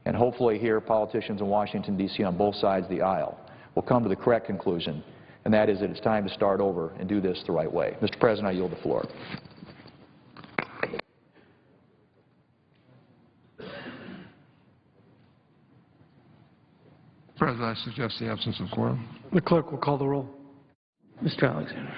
and hopefully here politicians in Washington, D.C. on both sides of the aisle will come to the correct conclusion, and that is that it's time to start over and do this the right way. Mr. President, I yield the floor. President, I suggest the absence of quorum. The clerk will call the roll. Mr. Alexander.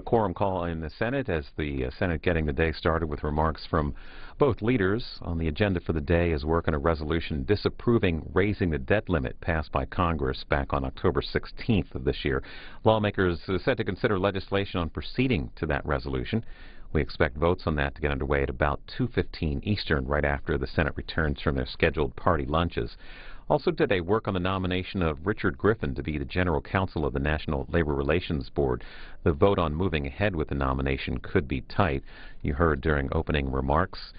Quorum call in the Senate as the Senate getting the day started with remarks from both leaders. On the agenda for the day is work on a resolution disapproving raising the debt limit passed by Congress back on October 16th of this year. Lawmakers are set to consider legislation on proceeding to that resolution. We expect votes on that to get underway at about 2:15 Eastern, right after the Senate returns from their scheduled party lunches. Also today, work on the nomination of Richard Griffin to be the General Counsel of the National Labor Relations Board. The vote on moving ahead with the nomination could be tight. You heard during opening remarks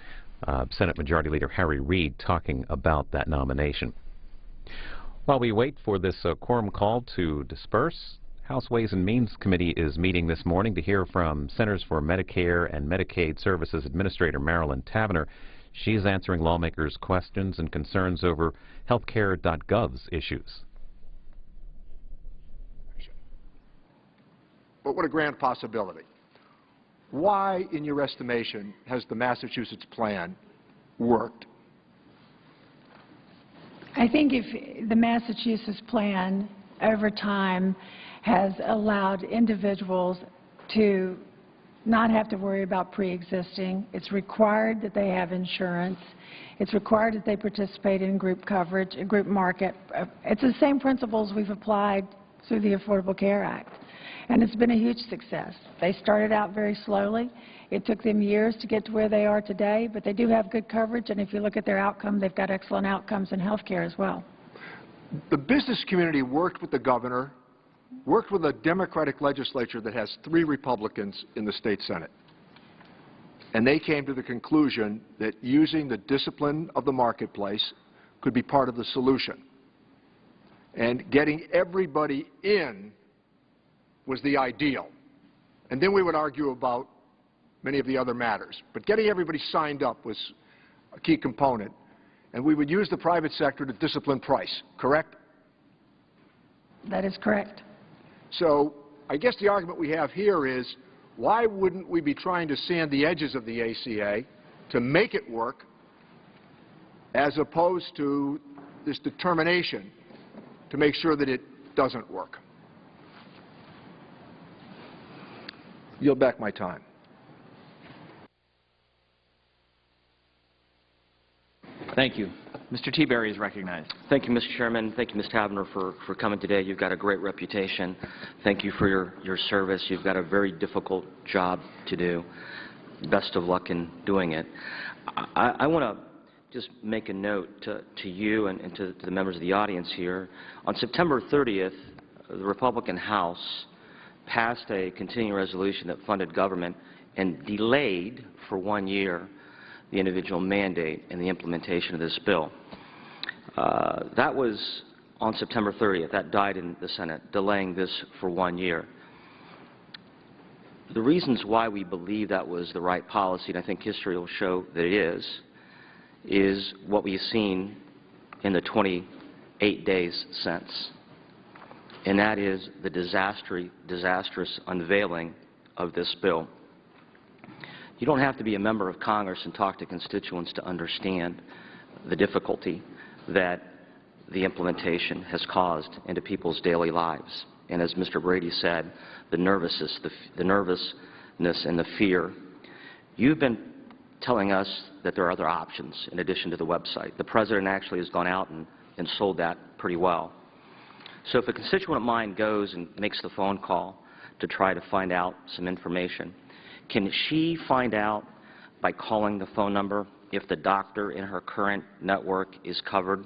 Senate Majority Leader Harry Reid talking about that nomination. While we wait for this quorum call to disperse, House Ways and Means Committee is meeting this morning to hear from Centers for Medicare and Medicaid Services Administrator Marilyn Tavenner. She's answering lawmakers' questions and concerns over healthcare.gov's issues. But what a grand possibility. Why, in your estimation, has the Massachusetts plan worked? I think if the Massachusetts plan over time has allowed individuals to not have to worry about pre-existing. It's required that they have insurance. It's required that they participate in group coverage, a group market. It's the same principles we've applied through the Affordable Care Act. And it's been a huge success. They started out very slowly. It took them years to get to where they are today, but they do have good coverage, and if you look at their outcome, they've got excellent outcomes in health care as well. The business community worked with the governor, worked with a Democratic legislature that has 3 Republicans in the state Senate. And they came to the conclusion that using the discipline of the marketplace could be part of the solution. And getting everybody in was the ideal. And then we would argue about many of the other matters. But getting everybody signed up was a key component. And we would use the private sector to discipline price, correct? That is correct. So I guess the argument we have here is, why wouldn't we be trying to sand the edges of the ACA to make it work as opposed to this determination to make sure that it doesn't work. Yield back my time. Thank you. Mr. Teaberry is recognized. Thank you, Mr. Chairman. Thank you, Ms. Tavener, for coming today. You've got a great reputation. Thank you for your service. You've got a very difficult job to do. Best of luck in doing it. I want to just make a note to you and to the members of the audience here. On September 30th, the Republican House passed a continuing resolution that funded government and delayed for 1 year the individual mandate and the implementation of this bill. That was on September 30th. That died in the Senate, delaying this for 1 year. The reasons why we believe that was the right policy, and I think history will show that it is what we've seen in the 28 days since, and that is the disastrous unveiling of this bill. You don't have to be a member of Congress and talk to constituents to understand the difficulty that the implementation has caused into people's daily lives. And as Mr. Brady said, the nervousness and the fear. You've been telling us that there are other options in addition to the website. The President actually has gone out and sold that pretty well. So if a constituent of mine goes and makes the phone call to try to find out some information, can she find out by calling the phone number if the doctor in her current network is covered?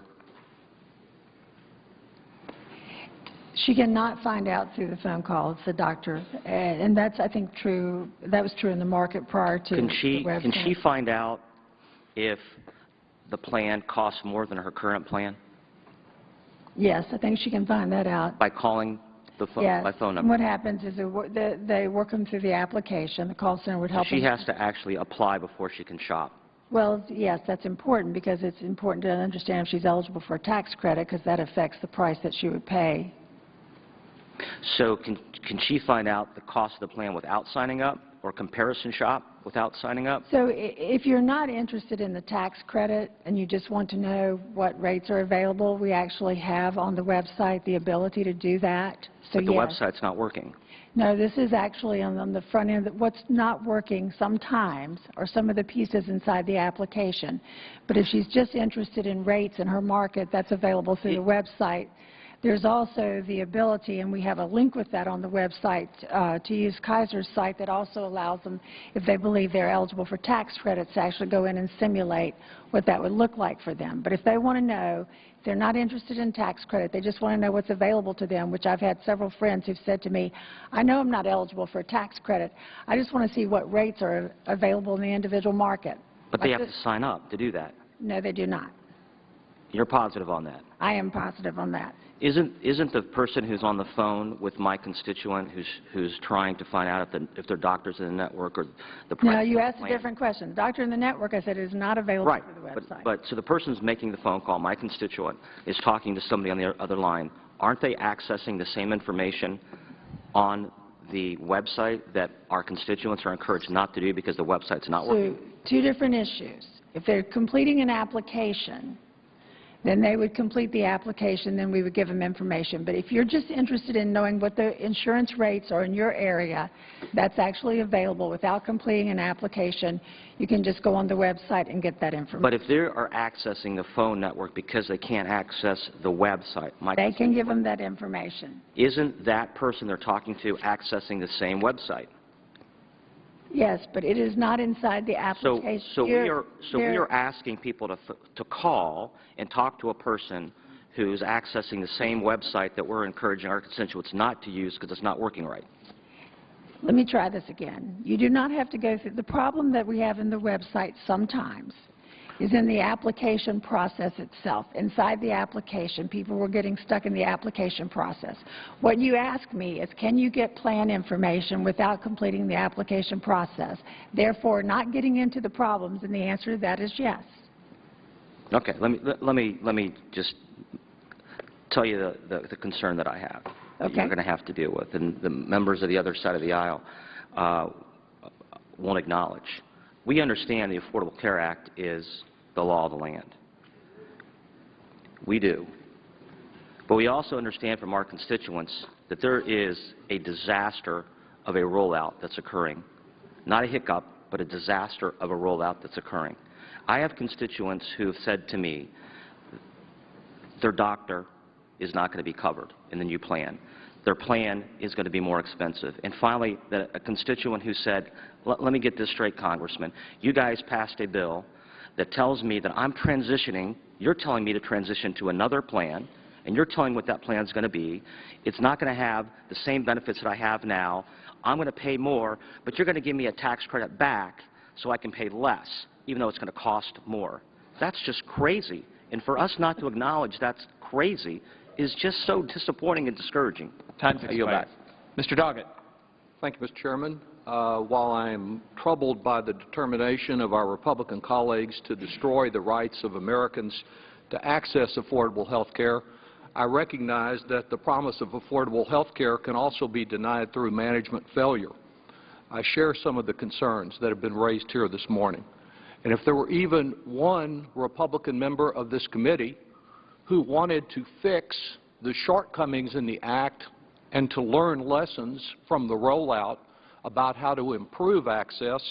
She cannot find out through the phone call. It's the doctor. And that's, I think, true. That was true in the market prior to the website. Can she find out if the plan costs more than her current plan? Yes, I think she can find that out. By calling the phone, Yes. by phone And number? what happens is they work them through the application. The call center would help She them. has to actually apply before she can shop. Well, yes, that's important because it's important to understand if she's eligible for a tax credit because that affects the price that she would pay. So can she find out the cost of the plan without signing up, or comparison shop without signing up? So if you're not interested in the tax credit and you just want to know what rates are available, we actually have on the website the ability to do that. So But the yes. website's not working. No, this is actually on the front end. What's not working sometimes are some of the pieces inside the application. But if she's just interested in rates in her market, that's available through the website. There's also the ability, and we have a link with that on the website, to use Kaiser's site that also allows them, if they believe they're eligible for tax credits, to actually go in and simulate what that would look like for them. But if they want to know, if they're not interested in tax credit, they just want to know what's available to them, which I've had several friends who've said to me, I know I'm not eligible for a tax credit. I just want to see what rates are available in the individual market. But they have to sign up to do that. No, they do not. You're positive on that? I am positive on that. Isn't the person who's on the phone with my constituent who's trying to find out if their doctor's in the network or the price? No, you of the asked a plan? different question. The doctor in the network, I said, is not available Right, for the website. but so the person's making the phone call, my constituent, is talking to somebody on the other line. Aren't they accessing the same information on the website that our constituents are encouraged not to do because the website's not working? So, two different issues. If they're completing an application, then they would complete the application, then we would give them information. But if you're just interested in knowing what the insurance rates are in your area, that's actually available without completing an application. You can just go on the website and get that information. But if they are accessing the phone network because they can't access the website, They can give them that information. isn't that person they're talking to accessing the same website? Yes, but it is not inside the application. So we are asking people to call and talk to a person who's accessing the same website that we're encouraging our constituents not to use because it's not working right. Let me try this again. You do not have to go through. The problem that we have in the website sometimes is in the application process itself. Inside the application, people were getting stuck in the application process. What you ask me is, can you get plan information without completing the application process, therefore not getting into the problems? And the answer to that is yes. Okay, let me just tell you the concern that I have. That Okay. you're going to have to deal with, and the members of the other side of the aisle won't acknowledge. We understand the Affordable Care Act is the law of the land. We do. But we also understand from our constituents that there is a disaster of a rollout that's occurring. Not a hiccup, but a disaster of a rollout that's occurring. I have constituents who have said to me their doctor is not going to be covered in the new plan. Their plan is going to be more expensive. And finally, a constituent who said, let me get this straight, Congressman. You guys passed a bill that tells me that I'm transitioning, you're telling me to transition to another plan, and you're telling what that plan is going to be. It's not going to have the same benefits that I have now. I'm going to pay more, but you're going to give me a tax credit back so I can pay less, even though it's going to cost more. That's just crazy. And for us not to acknowledge that's crazy is just so disappointing and discouraging. Time to yield back. Mr. Doggett. Thank you, Mr. Chairman. While I am troubled by the determination of our Republican colleagues to destroy the rights of Americans to access affordable health care, I recognize that the promise of affordable health care can also be denied through management failure. I share some of the concerns that have been raised here this morning. And if there were even one Republican member of this committee who wanted to fix the shortcomings in the Act and to learn lessons from the rollout about how to improve access,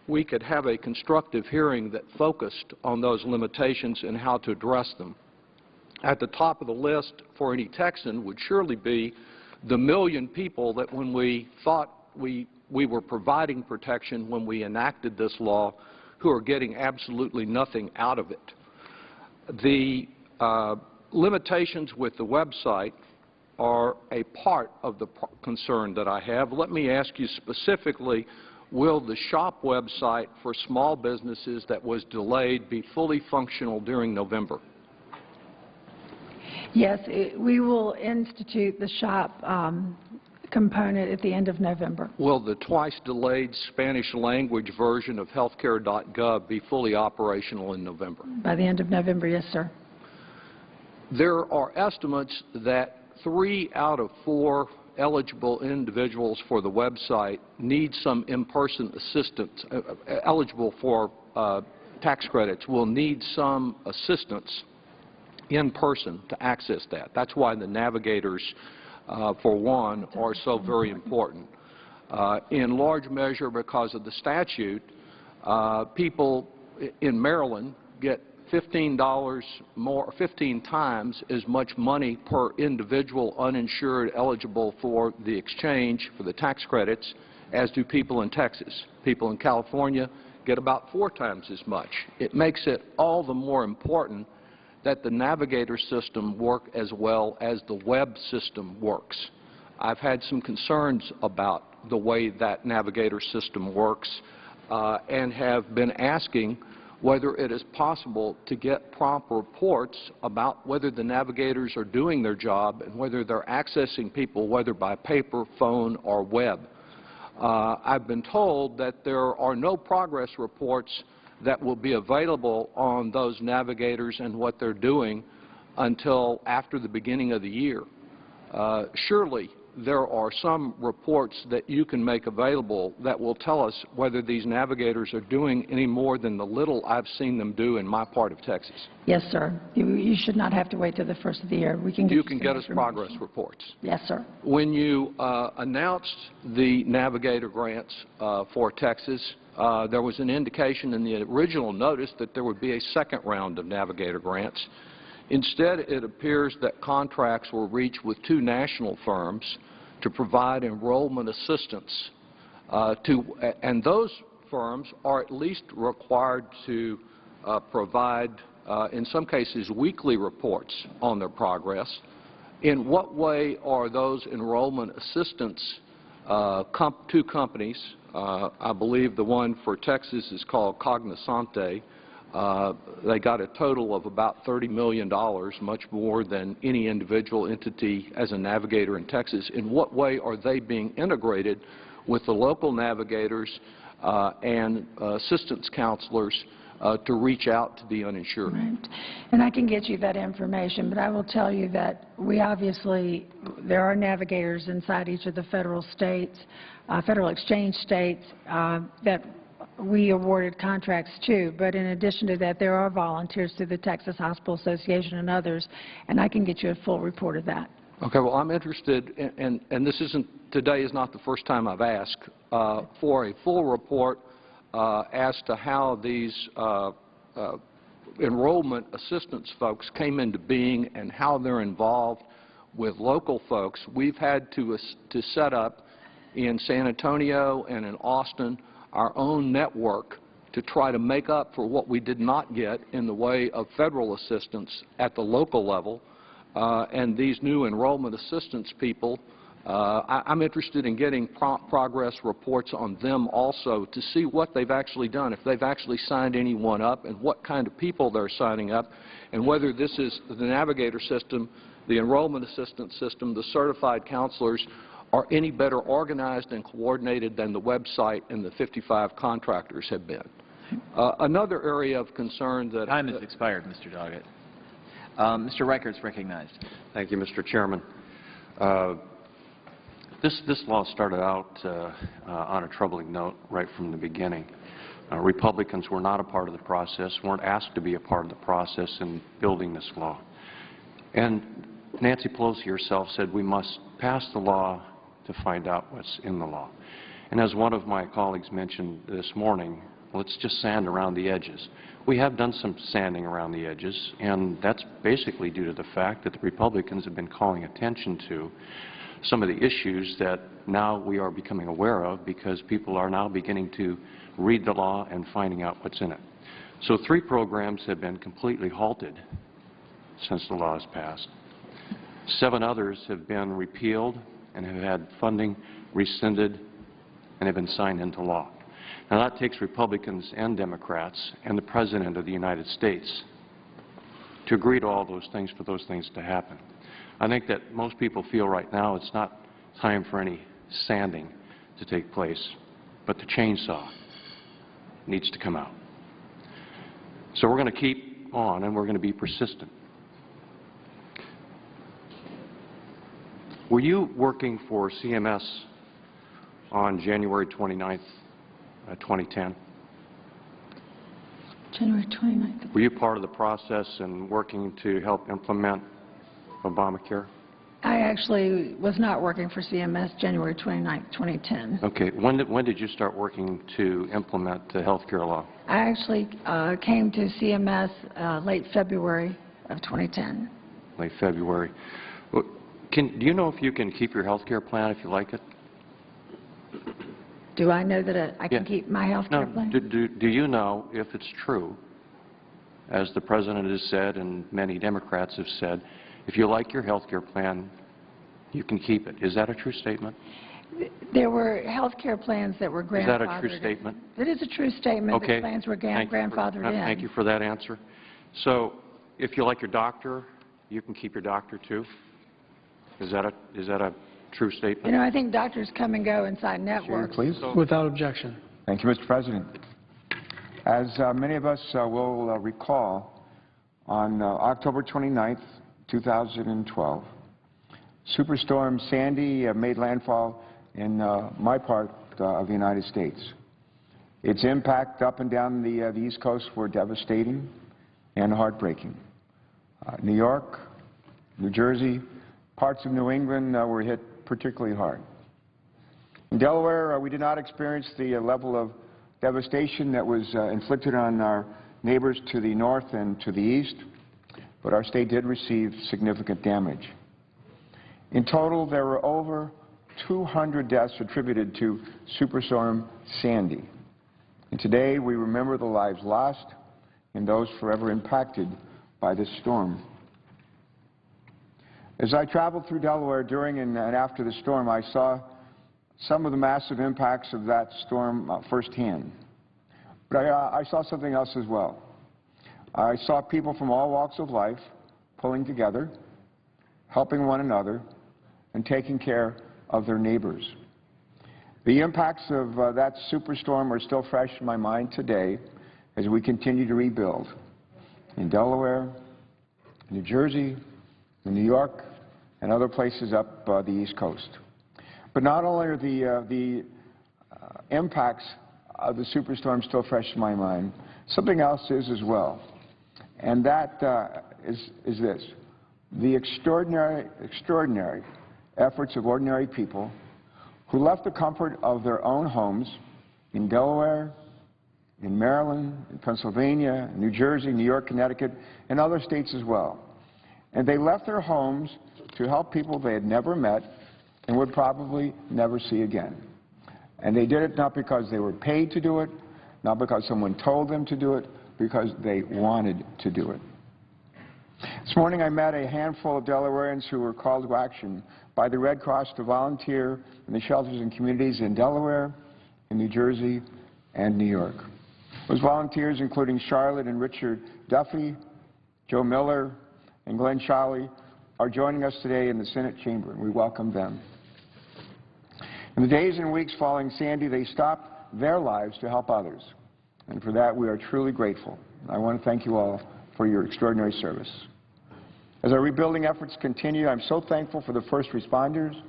we could have a constructive hearing that focused on those limitations and how to address them. At the top of the list for any Texan would surely be the million people that when we thought we were providing protection when we enacted this law who are getting absolutely nothing out of it. The limitations with the website are a part of the concern that I have. Let me ask you specifically, will the SHOP website for small businesses that was delayed be fully functional during November? Yes, we will institute the SHOP component at the end of November. Will the twice-delayed Spanish language version of healthcare.gov be fully operational in November? By the end of November, yes, sir. There are estimates that 3 out of 4 eligible individuals for the website need some in-person assistance, eligible for tax credits will need some assistance in person to access that. That's why the navigators, for one, are so very important. In large measure because of the statute, people in Maryland get $15 more, 15 times as much money per individual uninsured eligible for the exchange for the tax credits as do people in Texas. People in California get about 4 times as much. It makes it all the more important that the Navigator system work as well as the web system works. I've had some concerns about the way that Navigator system works and have been asking whether it is possible to get prompt reports about whether the navigators are doing their job and whether they're accessing people, whether by paper, phone, or web. I've been told that there are no progress reports that will be available on those navigators and what they're doing until after the beginning of the year. Surely there are some reports that you can make available that will tell us whether these navigators are doing any more than the little I've seen them do in my part of Texas. Yes, sir. You should not have to wait till the first of the year. We can get you can get us progress reports. Yes, sir. When you announced the Navigator grants for Texas, there was an indication in the original notice that there would be a second round of Navigator grants. Instead, it appears that contracts were reached with 2 national firms to provide enrollment assistance, and those firms are at least required to provide, in some cases, weekly reports on their progress. In what way are those enrollment assistance 2 companies, I believe the one for Texas is called Cognosante, they got a total of about $30 million, much more than any individual entity as a navigator in Texas. In what way are they being integrated with the local navigators and assistance counselors to reach out to the uninsured? Right. And I can get you that information, but I will tell you that we obviously, there are navigators inside each of the federal states, federal exchange states that we awarded contracts to. But in addition to that, there are volunteers through the Texas Hospital Association and others, and I can get you a full report of that. Okay, well, I'm interested, and this isn't, today is not the first time I've asked, for a full report as to how these enrollment assistance folks came into being and how they're involved with local folks. We've had to set up in San Antonio and in Austin our own network to try to make up for what we did not get in the way of federal assistance at the local level. And these new enrollment assistance people, I'm interested in getting progress reports on them also to see what they've actually done, if they've actually signed anyone up and what kind of people they're signing up, and whether this is the Navigator system, the enrollment assistance system, the certified counselors are any better organized and coordinated than the website and the 55 contractors have been. Another area of concern that... Time has expired, Mr. Doggett. Mr. Reichert's recognized. Thank you, Mr. Chairman. This law started out on a troubling note right from the beginning. Republicans were not a part of the process, weren't asked to be a part of the process in building this law. And Nancy Pelosi herself said we must pass the law to find out what's in the law. And as one of my colleagues mentioned this morning, let's just sand around the edges. We have done some sanding around the edges, and that's basically due to the fact that the Republicans have been calling attention to some of the issues that now we are becoming aware of because people are now beginning to read the law and finding out what's in it. So 3 programs have been completely halted since the law is passed. 7 others have been repealed and have had funding rescinded and have been signed into law. Now that takes Republicans and Democrats and the President of the United States to agree to all those things for those things to happen. I think that most people feel right now it's not time for any sanding to take place, but the chainsaw needs to come out. So we're going to keep on and we're going to be persistent. Were you working for CMS on January 29th, 2010? January 29th. Were you part of the process and working to help implement Obamacare? I actually was not working for CMS January 29th, 2010. Okay. When did you start working to implement the health care law? I actually came to CMS late February of 2010. Late February. Do you know if you can keep your health care plan if you like it? Do I know that I can keep my health care plan? Do you know if it's true, as the President has said and many Democrats have said, if you like your health care plan, you can keep it? Is that a true statement? There were health care plans that were grandfathered. Is that a true statement? It is a true statement Okay. that plans were grandfathered in. Thank you for that answer. So if you like your doctor, you can keep your doctor too? Is that a true statement? You know, I think doctors come and go inside networks. Please. Without objection. Thank you, Mr. President. As many of us will recall, on October 29th, 2012, Superstorm Sandy made landfall in my part of the United States. Its impact up and down the East Coast were devastating and heartbreaking. New York, New Jersey, parts of New England were hit particularly hard. In Delaware, we did not experience the level of devastation that was inflicted on our neighbors to the north and to the east, but our state did receive significant damage. In total, there were over 200 deaths attributed to Superstorm Sandy. And today, we remember the lives lost and those forever impacted by this storm. As I traveled through Delaware during and after the storm, I saw some of the massive impacts of that storm firsthand. But I saw something else as well. I saw people from all walks of life pulling together, helping one another, and taking care of their neighbors. The impacts of that superstorm are still fresh in my mind today as we continue to rebuild in Delaware, New Jersey, in New York, and other places up the East Coast. But not only are the impacts of the superstorm still fresh in my mind. Something else is as well, and that is this: the extraordinary efforts of ordinary people who left the comfort of their own homes in Delaware, in Maryland, in Pennsylvania, New Jersey, New York, Connecticut, and other states as well. And they left their homes to help people they had never met and would probably never see again. And they did it not because they were paid to do it, not because someone told them to do it, because they wanted to do it. This morning I met a handful of Delawareans who were called to action by the Red Cross to volunteer in the shelters and communities in Delaware, in New Jersey, and New York. Those volunteers, including Charlotte and Richard Duffy, Joe Miller, and Glenn Shawley, are joining us today in the Senate chamber, and we welcome them. In the days and weeks following Sandy, they stopped their lives to help others, and for that we are truly grateful. I want to thank you all for your extraordinary service. As our rebuilding efforts continue, I'm so thankful for the first responders,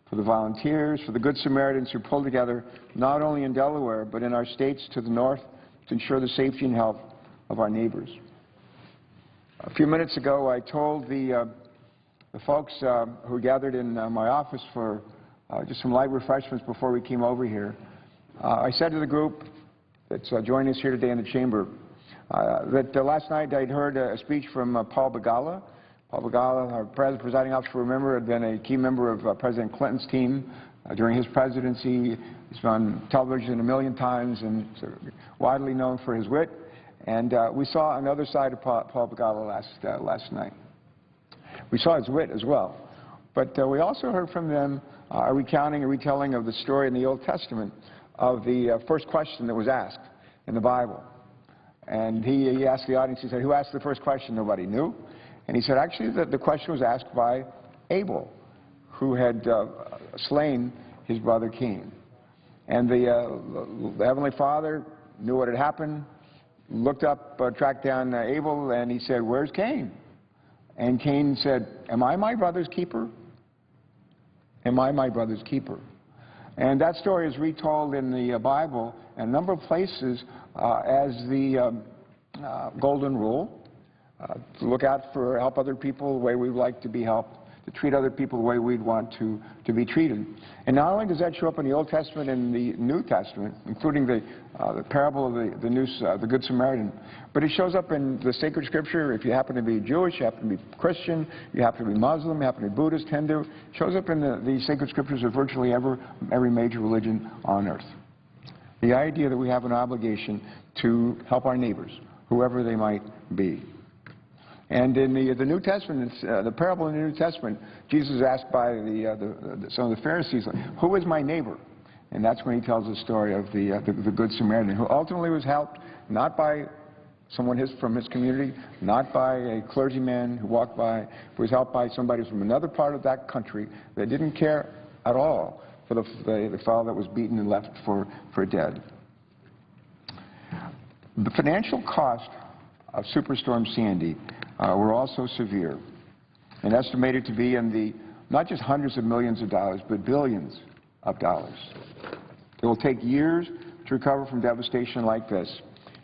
for the volunteers, for the Good Samaritans who pulled together not only in Delaware, but in our states to the north to ensure the safety and health of our neighbors. A few minutes ago, I told the folks who gathered in my office for just some light refreshments before we came over here, I said to the group that's joining us here today in the chamber that last night I'd heard a speech from Paul Begala. Paul Begala, our presiding officer, remember, had been a key member of President Clinton's team during his presidency. He's been on television a million times and widely known for his wit. And we saw another side of Paul Begala last night. We saw his wit as well. But we also heard from them a recounting, a retelling of the story in the Old Testament of the first question that was asked in the Bible. And he asked the audience, he said, who asked the first question? Nobody knew. And he said, actually, the question was asked by Abel, who had slain his brother Cain. And the Heavenly Father knew what had happened, looked up, tracked down Abel, and he said, where's Cain? And Cain said, am I my brother's keeper? Am I my brother's keeper? And that story is retold in the Bible in a number of places as the golden rule. To look out for help other people the way we'd like to be helped, to treat other people the way we'd want to be treated. And not only does that show up in the Old Testament and the New Testament, including the parable of the Good Samaritan, but it shows up in the sacred scripture. If you happen to be Jewish, you happen to be Christian, you happen to be Muslim, you happen to be Buddhist, Hindu, it shows up in the sacred scriptures of virtually every major religion on earth. The idea that we have an obligation to help our neighbors, whoever they might be. And in the New Testament, the parable in the New Testament, Jesus is asked by some of the Pharisees, who is my neighbor? And that's when he tells the story of the Good Samaritan, who ultimately was helped not by someone from his community, not by a clergyman who walked by, but was helped by somebody from another part of that country that didn't care at all for the fellow that was beaten and left for dead. The financial cost of Superstorm Sandy were also severe and estimated to be in the not just hundreds of millions of dollars, but billions of dollars. It will take years to recover from devastation like this.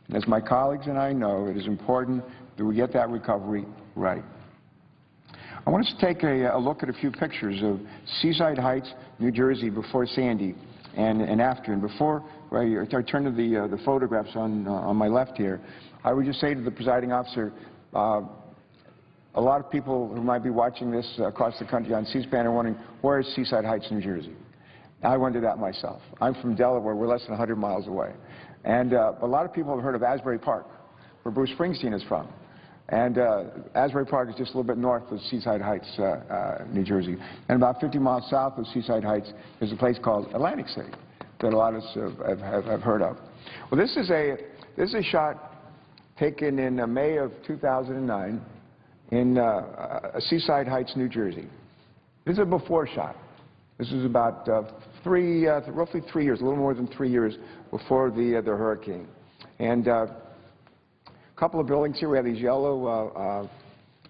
And as my colleagues and I know, it is important that we get that recovery right. I want us to take a look at a few pictures of Seaside Heights, New Jersey before Sandy and after. And before I turn to the photographs on my left here, I would just say to the presiding officer, a lot of people who might be watching this across the country on C-SPAN are wondering, where is Seaside Heights, New Jersey? I wonder that myself. I'm from Delaware. We're less than 100 miles away. And a lot of people have heard of Asbury Park, where Bruce Springsteen is from. And Asbury Park is just a little bit north of Seaside Heights, New Jersey. And about 50 miles south of Seaside Heights is a place called Atlantic City that a lot of us have heard of. Well, this is a shot taken in May of 2009 in Seaside Heights, New Jersey. This is a before shot. This is about roughly 3 years, a little more than 3 years before the hurricane. And a couple of buildings here. We have these yellow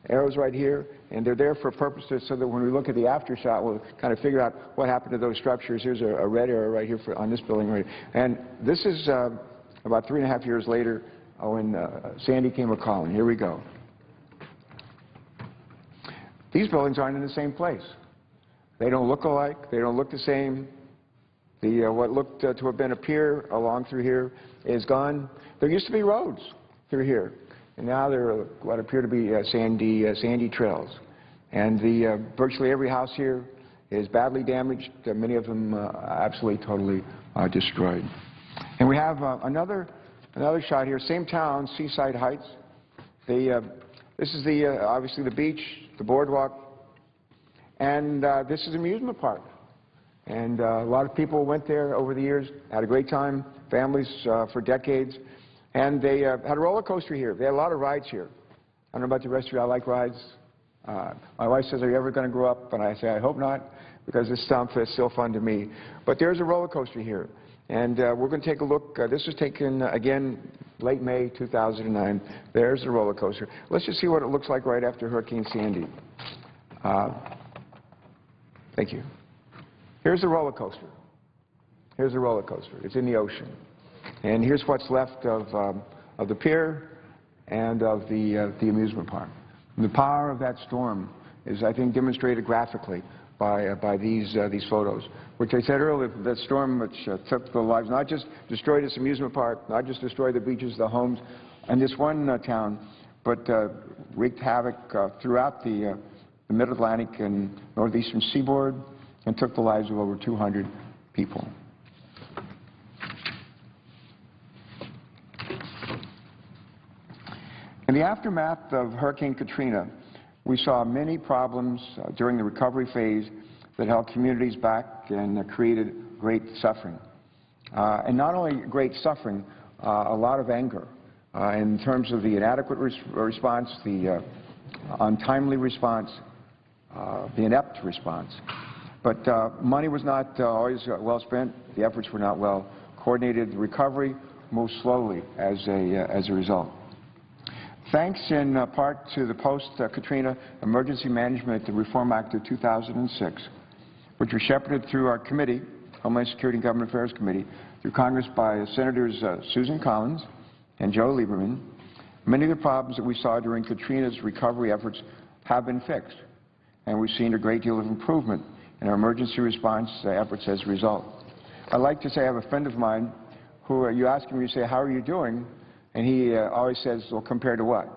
arrows right here, and they're there for purposes so that when we look at the after shot, we'll kind of figure out what happened to those structures. Here's a red arrow right here on this building right here. And this is about 3.5 years later when Sandy came a-calling. Here we go. These buildings aren't in the same place. They don't look alike. They don't look the same. What looked to have been a pier along through here is gone. There used to be roads through here, and now there are what appear to be sandy trails. And virtually every house here is badly damaged. Many of them absolutely, totally destroyed. And we have another shot here. Same town, Seaside Heights. This is obviously the beach, the boardwalk, and this is an amusement park. And a lot of people went there over the years, had a great time, families for decades. And they had a roller coaster here. They had a lot of rides here. I don't know about the rest of you, I like rides. My wife says, are you ever going to grow up? And I say, I hope not, because this stuff is still fun to me. But there's a roller coaster here. And we're going to take a look. This was taken, again, late May 2009. There's the roller coaster. Let's just see what it looks like right after Hurricane Sandy. Thank you. Here's the roller coaster. Here's the roller coaster. It's in the ocean. And here's what's left of the pier and of the amusement park. And the power of that storm is, I think, demonstrated graphically by these photos, which I said earlier, that storm which took the lives, not just destroyed this amusement park, not just destroyed the beaches, the homes, and this one town, but wreaked havoc throughout the mid-Atlantic and northeastern seaboard, and took the lives of over 200 people. In the aftermath of Hurricane Katrina, we saw many problems during the recovery phase that held communities back and created great suffering. And not only great suffering, a lot of anger in terms of the inadequate response, the untimely response, the inept response. But money was not always well spent. The efforts were not well coordinated. The recovery moved slowly as a result. Thanks in part to the post-Katrina Emergency Management and Reform Act of 2006, which was shepherded through our committee, Homeland Security and Government Affairs Committee, through Congress by Senators Susan Collins and Joe Lieberman, many of the problems that we saw during Katrina's recovery efforts have been fixed, and we've seen a great deal of improvement in our emergency response efforts as a result. I'd like to say I have a friend of mine who you ask him, you say, how are you doing? And he always says, well, compared to what?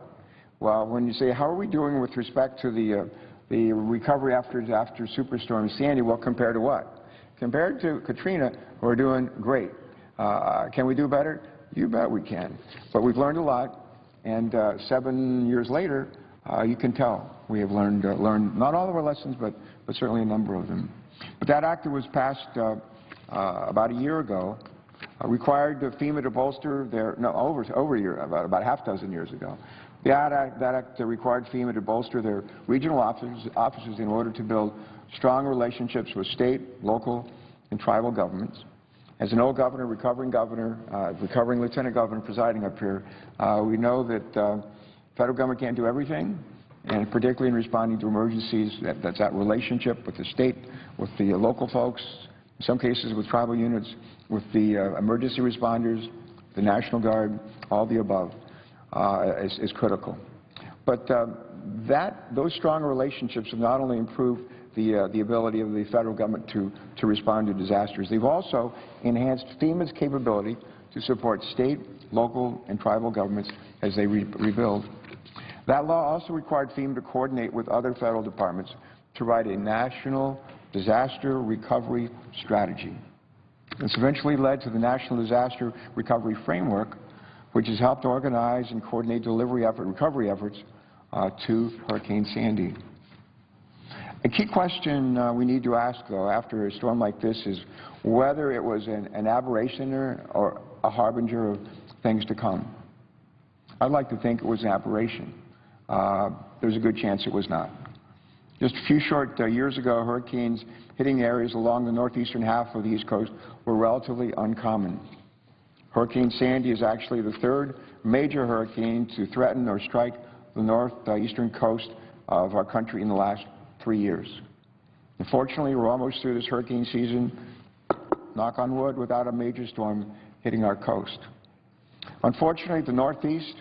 Well, when you say, how are we doing with respect to the recovery after Superstorm Sandy, well, compared to what? Compared to Katrina, we're doing great. Can we do better? You bet we can. But we've learned a lot, and 7 years later, you can tell we have learned not all of our lessons, but certainly a number of them. But that act that was passed about a year ago required FEMA to bolster over a year, about half dozen years ago. That act required FEMA to bolster their regional offices in order to build strong relationships with state, local, and tribal governments. As an old governor, recovering lieutenant governor presiding up here, we know that federal government can't do everything, and particularly in responding to emergencies, that's that relationship with the state, with the local folks, in some cases with tribal units, with the emergency responders, the National Guard, all the above is critical. But those strong relationships have not only improved the ability of the federal government to respond to disasters, they've also enhanced FEMA's capability to support state, local, and tribal governments as they rebuild. That law also required FEMA to coordinate with other federal departments to write a national disaster recovery strategy. This eventually led to the National Disaster Recovery Framework, which has helped organize and coordinate recovery efforts to Hurricane Sandy. A key question we need to ask, though, after a storm like this is whether it was an aberration or a harbinger of things to come. I'd like to think it was an aberration. There's a good chance it was not. Just a few short years ago, hurricanes hitting areas along the northeastern half of the East Coast were relatively uncommon. Hurricane Sandy is actually the third major hurricane to threaten or strike the northeastern coast of our country in the last 3 years. Unfortunately, we're almost through this hurricane season, knock on wood, without a major storm hitting our coast. Unfortunately, the Northeast,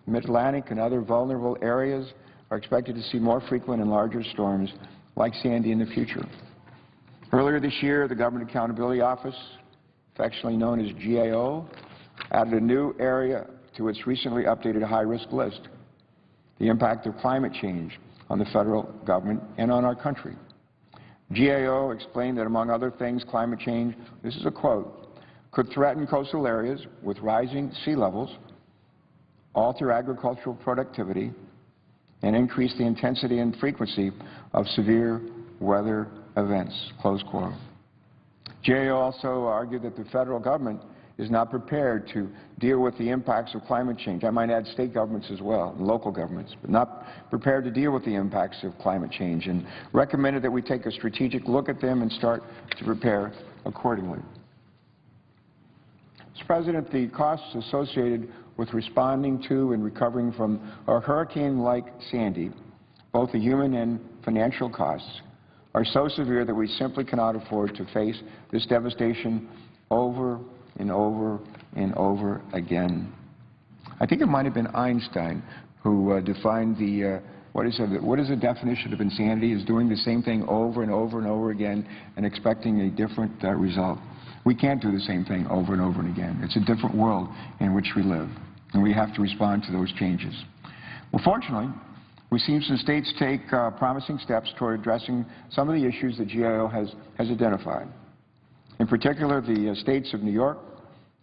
Mid-Atlantic, and other vulnerable areas are expected to see more frequent and larger storms like Sandy in the future. Earlier this year, the Government Accountability Office, affectionately known as GAO, added a new area to its recently updated high-risk list, the impact of climate change on the federal government and on our country. GAO explained that, among other things, climate change, this is a quote, could threaten coastal areas with rising sea levels, alter agricultural productivity, and increase the intensity and frequency of severe weather events, close quote. GAO also argued that the federal government is not prepared to deal with the impacts of climate change. I might add state governments as well, and local governments, but not prepared to deal with the impacts of climate change, and recommended that we take a strategic look at them and start to prepare accordingly. Mr. President, the costs associated with responding to and recovering from a hurricane like Sandy, both the human and financial costs, are so severe that we simply cannot afford to face this devastation over and over and over again. I think it might have been Einstein who defined the what is the definition of insanity, is doing the same thing over and over and over again and expecting a different result. We can't do the same thing over and over and again. It's a different world in which we live, and we have to respond to those changes. Well, fortunately, we've seen some states take promising steps toward addressing some of the issues that GAO has identified. In particular, the states of New York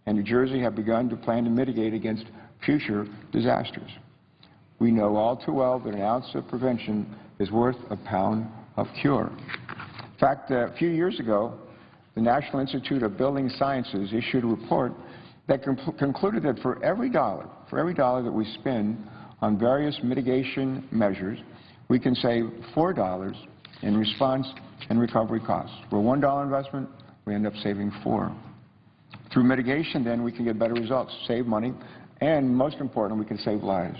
and New Jersey have begun to plan to mitigate against future disasters. We know all too well that an ounce of prevention is worth a pound of cure. In fact, a few years ago, the National Institute of Building Sciences issued a report that concluded that for every dollar that we spend on various mitigation measures, we can save $4 in response and recovery costs. For a $1 investment, we end up saving $4. Through mitigation, then, we can get better results, save money, and most importantly, we can save lives.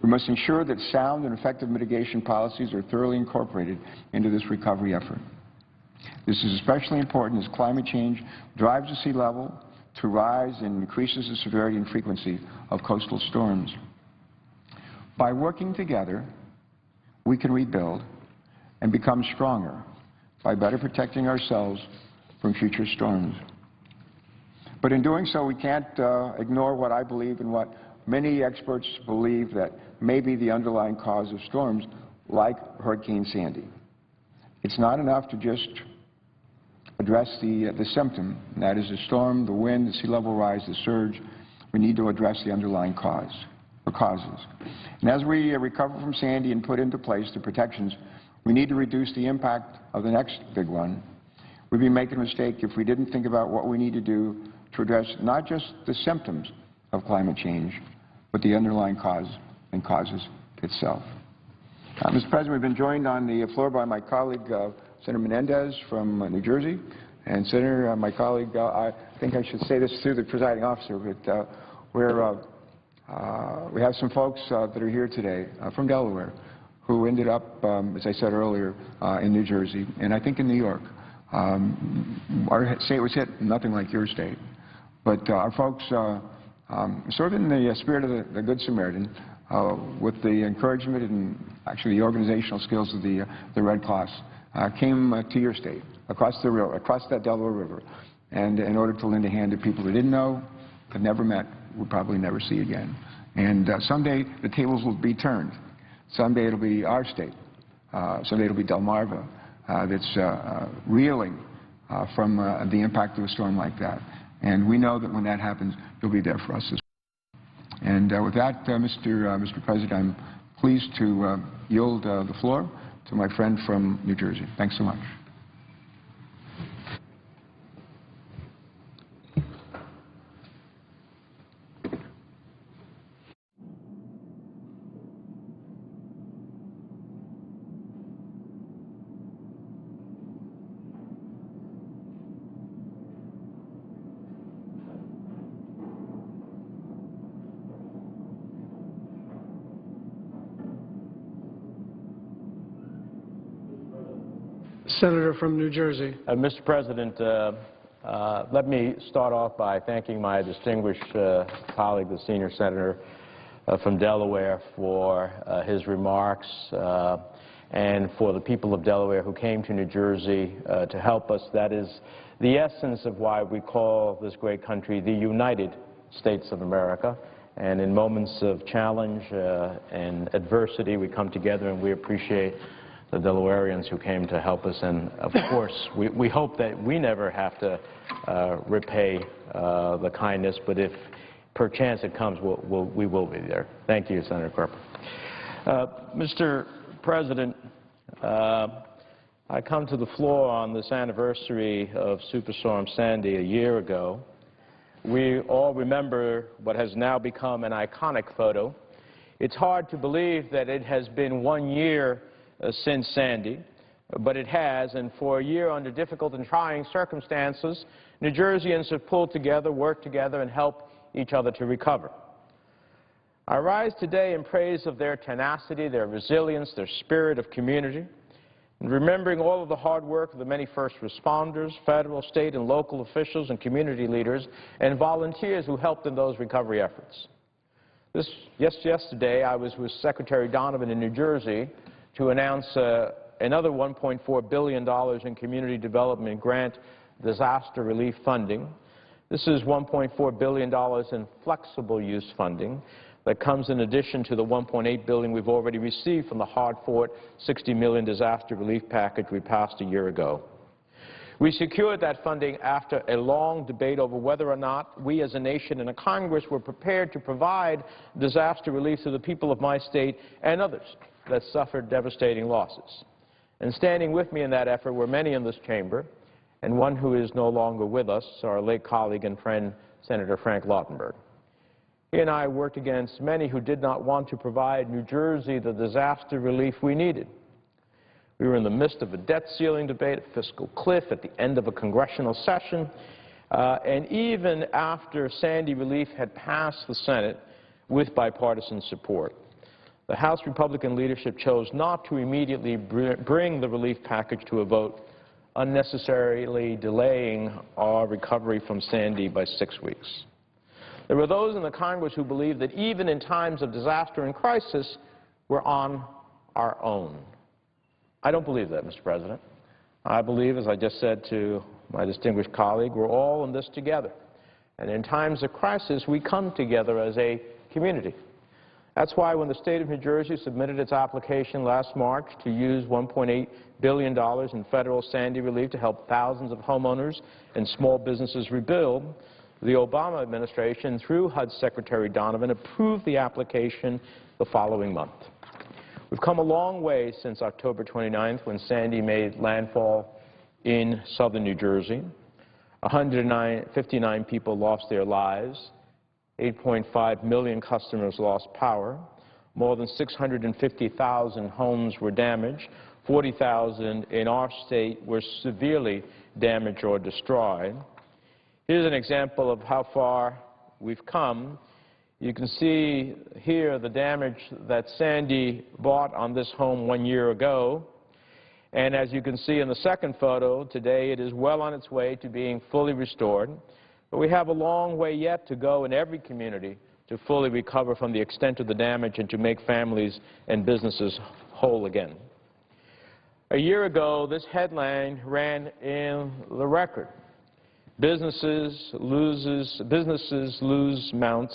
We must ensure that sound and effective mitigation policies are thoroughly incorporated into this recovery effort. This is especially important as climate change drives the sea level to rise and increases the severity and frequency of coastal storms. By working together, we can rebuild and become stronger by better protecting ourselves from future storms. But in doing so, we can't ignore what I believe and what many experts believe that may be the underlying cause of storms like Hurricane Sandy. It's not enough to just address the symptom, and that is the storm, the wind, the sea level rise, the surge. We need to address the underlying cause or causes. And as we recover from Sandy and put into place the protections, we need to reduce the impact of the next big one. We'd be making a mistake if we didn't think about what we need to do to address not just the symptoms of climate change, but the underlying cause and causes itself. Mr. President, we've been joined on the floor by my colleague, Senator Menendez from New Jersey, and Senator, my colleague, I think I should say this through the presiding officer, but we have some folks that are here today from Delaware who ended up, as I said earlier, in New Jersey, and I think in New York. Our state was hit nothing like your state, but our folks, sort of in the spirit of the Good Samaritan, with the encouragement and actually the organizational skills of the Red Cross, came to your state, across that Delaware River, and in order to lend a hand to people they didn't know, had never met, would probably never see again. And someday the tables will be turned. Someday it'll be our state. Someday it'll be Delmarva that's reeling from the impact of a storm like that. And we know that when that happens, you'll be there for us as well. And with that, Mr. President, I'm pleased to yield the floor to my friend from New Jersey. Thanks so much. Senator from New Jersey. Mr. President, let me start off by thanking my distinguished colleague, the senior senator from Delaware, for his remarks and for the people of Delaware who came to New Jersey to help us. That is the essence of why we call this great country the United States of America. And in moments of challenge and adversity, we come together, and we appreciate the Delawareans who came to help us. And, of course, we hope that we never have to repay the kindness, but if perchance it comes, we will be there. Thank you, Senator Carper. Mr. President, I come to the floor on this anniversary of Superstorm Sandy a year ago. We all remember what has now become an iconic photo. It's hard to believe that it has been 1 year since Sandy, but it has, and for a year under difficult and trying circumstances, New Jerseyans have pulled together, worked together, and helped each other to recover. I rise today in praise of their tenacity, their resilience, their spirit of community, and remembering all of the hard work of the many first responders, federal, state, and local officials and community leaders and volunteers who helped in those recovery efforts. Yesterday, I was with Secretary Donovan in New Jersey to announce another $1.4 billion in community development grant disaster relief funding. This is $1.4 billion in flexible use funding that comes in addition to the $1.8 billion we've already received from the hard-fought $60 million disaster relief package we passed a year ago. We secured that funding after a long debate over whether or not we as a nation and a Congress were prepared to provide disaster relief to the people of my state and others that suffered devastating losses. And standing with me in that effort were many in this chamber, and one who is no longer with us, our late colleague and friend, Senator Frank Lautenberg. He and I worked against many who did not want to provide New Jersey the disaster relief we needed. We were in the midst of a debt ceiling debate, a fiscal cliff at the end of a congressional session, and even after Sandy relief had passed the Senate with bipartisan support, the House Republican leadership chose not to immediately bring the relief package to a vote, unnecessarily delaying our recovery from Sandy by 6 weeks. There were those in the Congress who believed that even in times of disaster and crisis, we're on our own. I don't believe that, Mr. President. I believe, as I just said to my distinguished colleague, we're all in this together. And in times of crisis, we come together as a community. That's why when the state of New Jersey submitted its application last March to use $1.8 billion in federal Sandy relief to help thousands of homeowners and small businesses rebuild, the Obama administration, through HUD Secretary Donovan, approved the application the following month. We've come a long way since October 29th, when Sandy made landfall in southern New Jersey. 159 people lost their lives. 8.5 million customers lost power. More than 650,000 homes were damaged. 40,000 in our state were severely damaged or destroyed. Here's an example of how far we've come. You can see here the damage that Sandy brought on this home 1 year ago. And as you can see in the second photo, today it is well on its way to being fully restored. But we have a long way yet to go in every community to fully recover from the extent of the damage and to make families and businesses whole again. A year ago, this headline ran in the Record. Losses mount,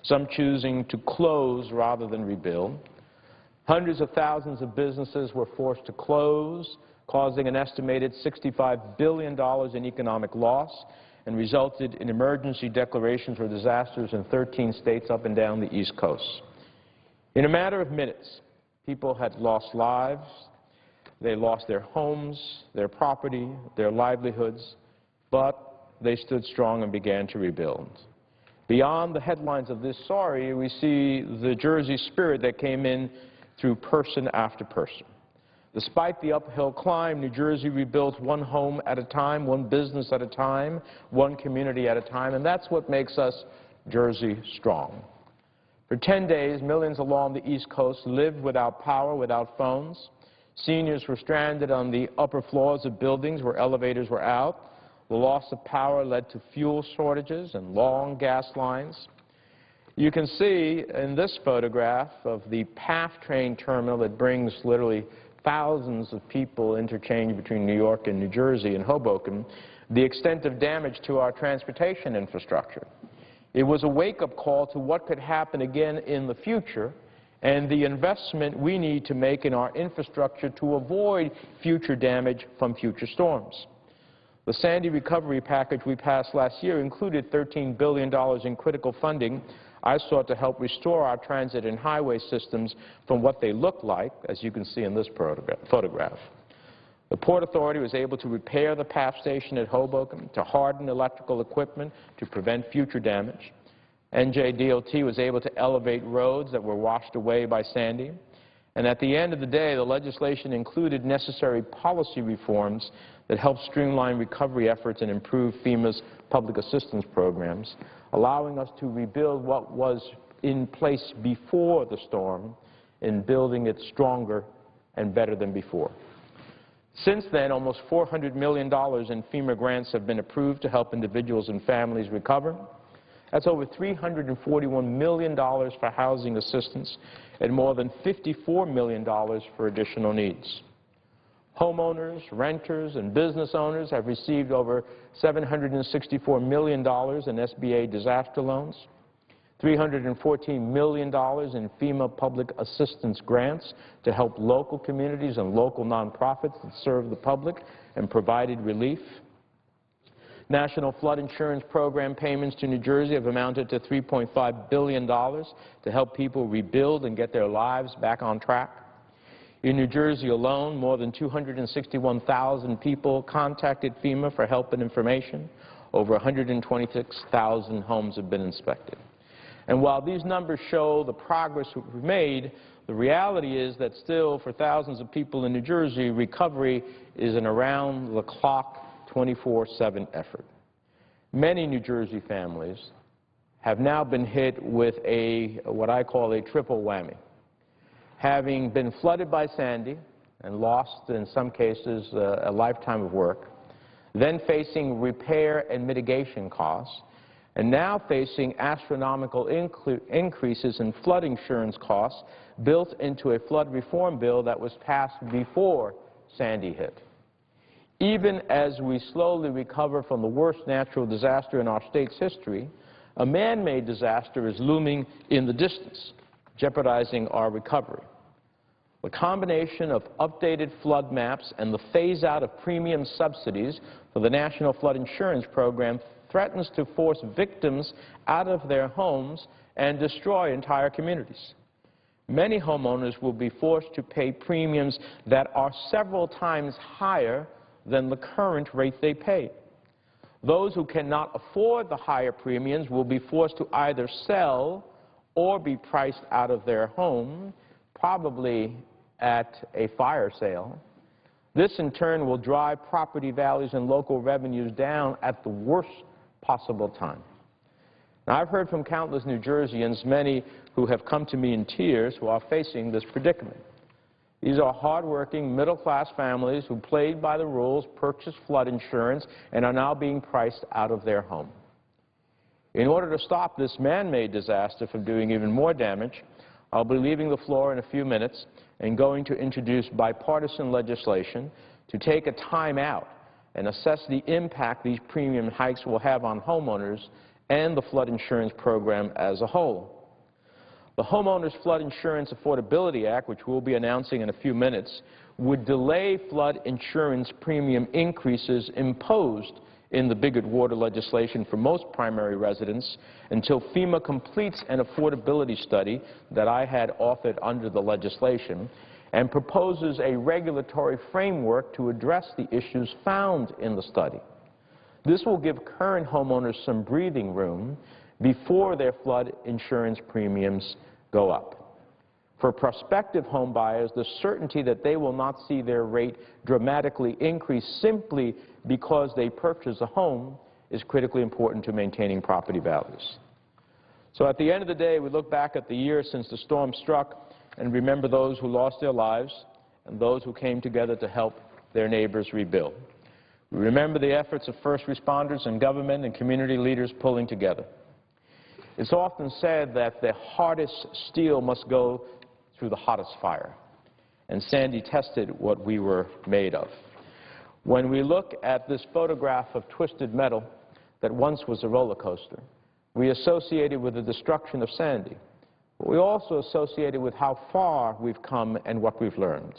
some choosing to close rather than rebuild. Hundreds of thousands of businesses were forced to close, causing an estimated $65 billion in economic loss, and resulted in emergency declarations for disasters in 13 states up and down the East Coast. In a matter of minutes, people had lost lives. They lost their homes, their property, their livelihoods, but they stood strong and began to rebuild. Beyond the headlines of this story, we see the Jersey spirit that came in through person after person. Despite the uphill climb, New Jersey rebuilt one home at a time, one business at a time, one community at a time, and that's what makes us Jersey strong. For 10 days, millions along the East Coast lived without power, without phones. Seniors were stranded on the upper floors of buildings where elevators were out. The loss of power led to fuel shortages and long gas lines. You can see in this photograph of the PATH train terminal that brings literally thousands of people interchange between New York and New Jersey and Hoboken, the extent of damage to our transportation infrastructure. It was a wake-up call to what could happen again in the future and the investment we need to make in our infrastructure to avoid future damage from future storms. The Sandy recovery package we passed last year included $13 billion in critical funding I sought to help restore our transit and highway systems from what they look like, as you can see in this photograph. The Port Authority was able to repair the PATH station at Hoboken, to harden electrical equipment to prevent future damage. NJDOT was able to elevate roads that were washed away by Sandy. And at the end of the day, the legislation included necessary policy reforms that help streamline recovery efforts and improve FEMA's public assistance programs, allowing us to rebuild what was in place before the storm and building it stronger and better than before. Since then, almost $400 million in FEMA grants have been approved to help individuals and families recover. That's over $341 million for housing assistance and more than $54 million for additional needs. Homeowners, renters, and business owners have received over $764 million in SBA disaster loans, $314 million in FEMA public assistance grants to help local communities and local nonprofits that serve the public and provided relief. National Flood Insurance Program payments to New Jersey have amounted to $3.5 billion to help people rebuild and get their lives back on track. In New Jersey alone, more than 261,000 people contacted FEMA for help and information. Over 126,000 homes have been inspected. And while these numbers show the progress we've made, the reality is that still, for thousands of people in New Jersey, recovery is an around-the-clock 24/7 effort. Many New Jersey families have now been hit with what I call a triple whammy. Having been flooded by Sandy and lost, in some cases, a lifetime of work, then facing repair and mitigation costs, and now facing astronomical increases in flood insurance costs built into a flood reform bill that was passed before Sandy hit. Even as we slowly recover from the worst natural disaster in our state's history, a man-made disaster is looming in the distance, jeopardizing our recovery. The combination of updated flood maps and the phase-out of premium subsidies for the National Flood Insurance Program threatens to force victims out of their homes and destroy entire communities. Many homeowners will be forced to pay premiums that are several times higher than the current rate they pay. Those who cannot afford the higher premiums will be forced to either sell or be priced out of their home, probably at a fire sale. This, in turn, will drive property values and local revenues down at the worst possible time. Now, I've heard from countless New Jerseyans, many who have come to me in tears, who are facing this predicament. These are hardworking, middle-class families who played by the rules, purchased flood insurance, and are now being priced out of their home. In order to stop this man-made disaster from doing even more damage, I'll be leaving the floor in a few minutes and going to introduce bipartisan legislation to take a time out and assess the impact these premium hikes will have on homeowners and the flood insurance program as a whole. The Homeowners Flood Insurance Affordability Act, which we'll be announcing in a few minutes, would delay flood insurance premium increases imposed in the Bigot water legislation for most primary residents until FEMA completes an affordability study that I had authored under the legislation and proposes a regulatory framework to address the issues found in the study. This will give current homeowners some breathing room before their flood insurance premiums go up. For prospective home buyers, the certainty that they will not see their rate dramatically increase simply because they purchase a home is critically important to maintaining property values. So at the end of the day, we look back at the year since the storm struck and remember those who lost their lives and those who came together to help their neighbors rebuild. We remember the efforts of first responders and government and community leaders pulling together. It's often said that the hardest steel must go through the hottest fire, and Sandy tested what we were made of. When we look at this photograph of twisted metal that once was a roller coaster, we associate it with the destruction of Sandy, but we also associate it with how far we've come and what we've learned.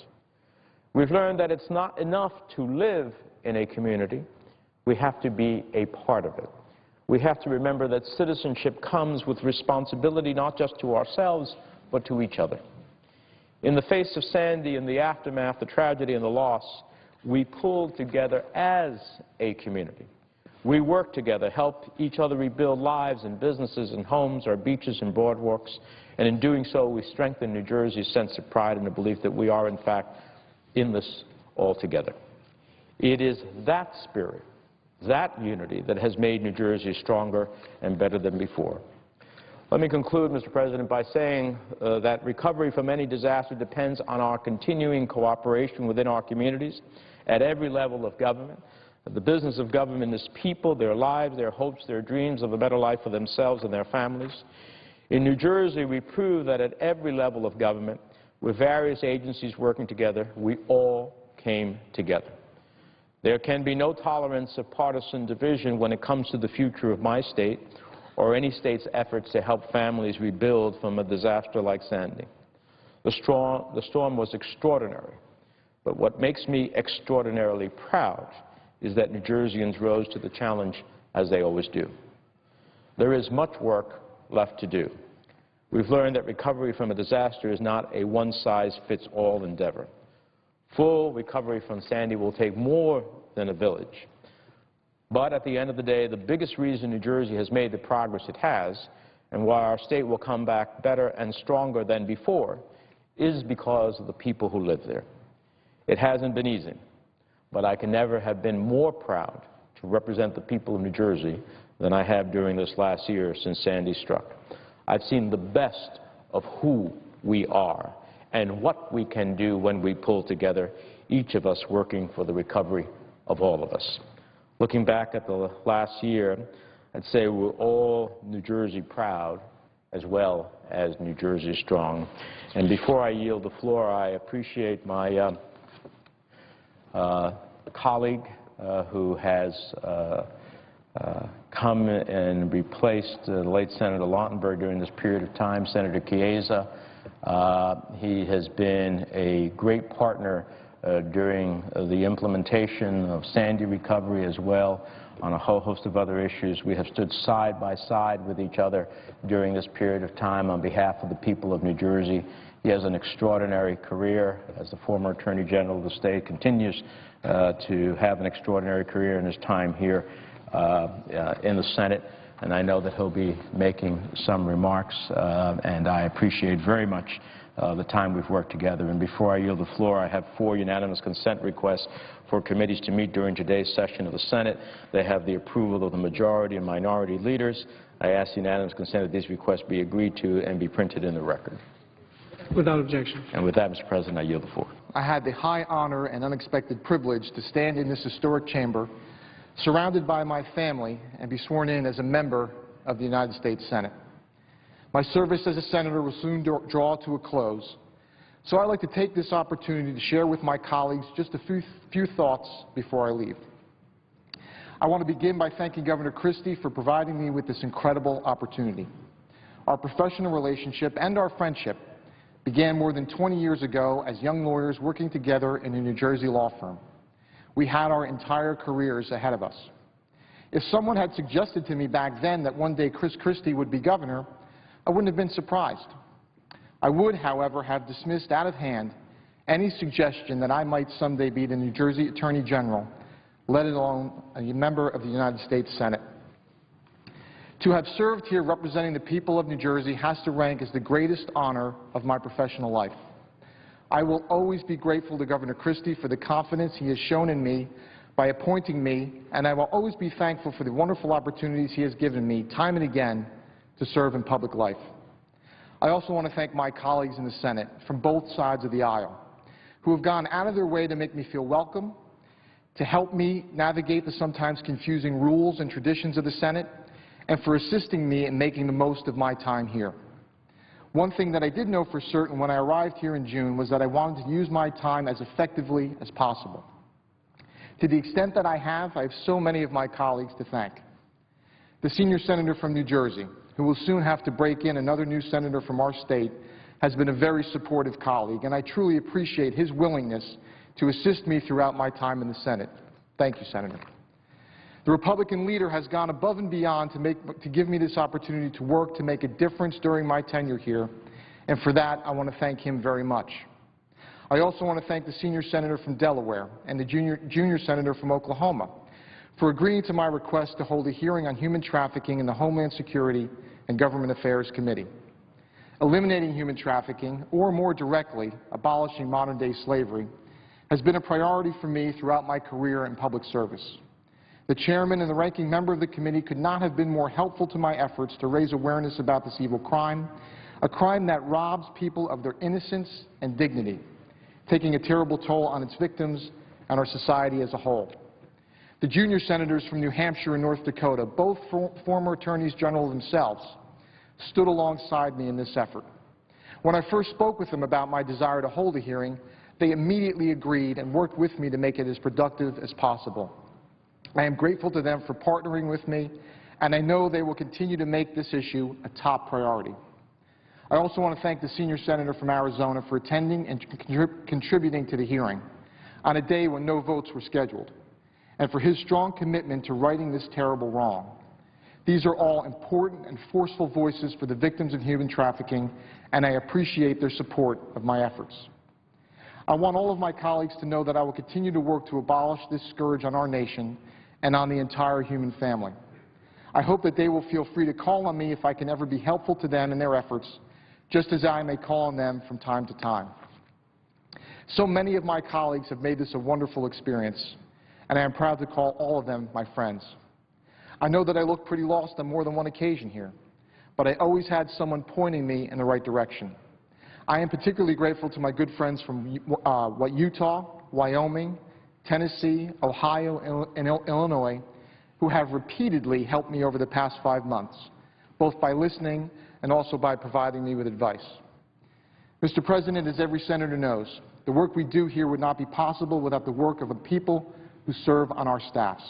We've learned that it's not enough to live in a community. We have to be a part of it. We have to remember that citizenship comes with responsibility not just to ourselves, but to each other. In the face of Sandy and the aftermath, the tragedy and the loss, we pulled together as a community. We worked together, helped each other rebuild lives and businesses and homes, our beaches and boardwalks, and in doing so, we strengthened New Jersey's sense of pride and the belief that we are, in fact, in this all together. It is that spirit, that unity, that has made New Jersey stronger and better than before. Let me conclude, Mr. President, by saying that recovery from any disaster depends on our continuing cooperation within our communities at every level of government. The business of government is people, their lives, their hopes, their dreams of a better life for themselves and their families. In New Jersey, we prove that at every level of government, with various agencies working together, we all came together. There can be no tolerance of partisan division when it comes to the future of my state or any state's efforts to help families rebuild from a disaster like Sandy. The storm was extraordinary, but what makes me extraordinarily proud is that New Jerseyans rose to the challenge as they always do. There is much work left to do. We've learned that recovery from a disaster is not a one-size-fits-all endeavor. Full recovery from Sandy will take more than a village. But at the end of the day, the biggest reason New Jersey has made the progress it has, and why our state will come back better and stronger than before, is because of the people who live there. It hasn't been easy, but I can never have been more proud to represent the people of New Jersey than I have during this last year since Sandy struck. I've seen the best of who we are and what we can do when we pull together, each of us working for the recovery of all of us. Looking back at the last year, I'd say we're all New Jersey proud as well as New Jersey strong. And before I yield the floor, I appreciate my colleague who has come and replaced the late Senator Lautenberg during this period of time, Senator Chiesa. He has been a great partner during the implementation of Sandy recovery as well on a whole host of other issues. We have stood side by side with each other during this period of time on behalf of the people of New Jersey. He has an extraordinary career as the former Attorney General of the state, continues to have an extraordinary career in his time here in the Senate, and I know that he'll be making some remarks, and I appreciate very much the time we've worked together. And before I yield the floor, I have 4 unanimous consent requests for committees to meet during today's session of the Senate. They have the approval of the majority and minority leaders. I ask unanimous consent that these requests be agreed to and be printed in the record. Without objection. And with that, Mr. President, I yield the floor. I had the high honor and unexpected privilege to stand in this historic chamber, surrounded by my family, and be sworn in as a member of the United States Senate. My service as a senator will soon draw to a close, so I'd like to take this opportunity to share with my colleagues just a few thoughts before I leave. I want to begin by thanking Governor Christie for providing me with this incredible opportunity. Our professional relationship and our friendship began more than 20 years ago as young lawyers working together in a New Jersey law firm. We had our entire careers ahead of us. If someone had suggested to me back then that one day Chris Christie would be governor, I wouldn't have been surprised. I would, however, have dismissed out of hand any suggestion that I might someday be the New Jersey Attorney General, let alone a member of the United States Senate. To have served here representing the people of New Jersey has to rank as the greatest honor of my professional life. I will always be grateful to Governor Christie for the confidence he has shown in me by appointing me, and I will always be thankful for the wonderful opportunities he has given me time and again to serve in public life. I also want to thank my colleagues in the Senate from both sides of the aisle who have gone out of their way to make me feel welcome, to help me navigate the sometimes confusing rules and traditions of the Senate, and for assisting me in making the most of my time here. One thing that I did know for certain when I arrived here in June was that I wanted to use my time as effectively as possible. To the extent that I have so many of my colleagues to thank. The senior senator from New Jersey, who will soon have to break in another new senator from our state, has been a very supportive colleague, and I truly appreciate his willingness to assist me throughout my time in the Senate. Thank you, Senator. The Republican leader has gone above and beyond to give me this opportunity to work to make a difference during my tenure here, and for that, I want to thank him very much. I also want to thank the senior senator from Delaware and the junior senator from Oklahoma for agreeing to my request to hold a hearing on human trafficking in the Homeland Security and Government Affairs Committee. Eliminating human trafficking, or more directly, abolishing modern-day slavery, has been a priority for me throughout my career in public service. The chairman and the ranking member of the committee could not have been more helpful to my efforts to raise awareness about this evil crime, a crime that robs people of their innocence and dignity, taking a terrible toll on its victims and our society as a whole. The junior senators from New Hampshire and North Dakota, both former attorneys general themselves, stood alongside me in this effort. When I first spoke with them about my desire to hold a hearing, they immediately agreed and worked with me to make it as productive as possible. I am grateful to them for partnering with me, and I know they will continue to make this issue a top priority. I also want to thank the senior senator from Arizona for attending and contributing to the hearing on a day when no votes were scheduled, and for his strong commitment to righting this terrible wrong. These are all important and forceful voices for the victims of human trafficking, and I appreciate their support of my efforts. I want all of my colleagues to know that I will continue to work to abolish this scourge on our nation and on the entire human family. I hope that they will feel free to call on me if I can ever be helpful to them in their efforts, just as I may call on them from time to time. So many of my colleagues have made this a wonderful experience, and I am proud to call all of them my friends. I know that I look pretty lost on more than one occasion here, but I always had someone pointing me in the right direction. I am particularly grateful to my good friends from Utah, Wyoming, Tennessee, Ohio, and Illinois, who have repeatedly helped me over the past 5 months, both by listening and also by providing me with advice. Mr. President, as every senator knows, the work we do here would not be possible without the work of the people who serve on our staffs.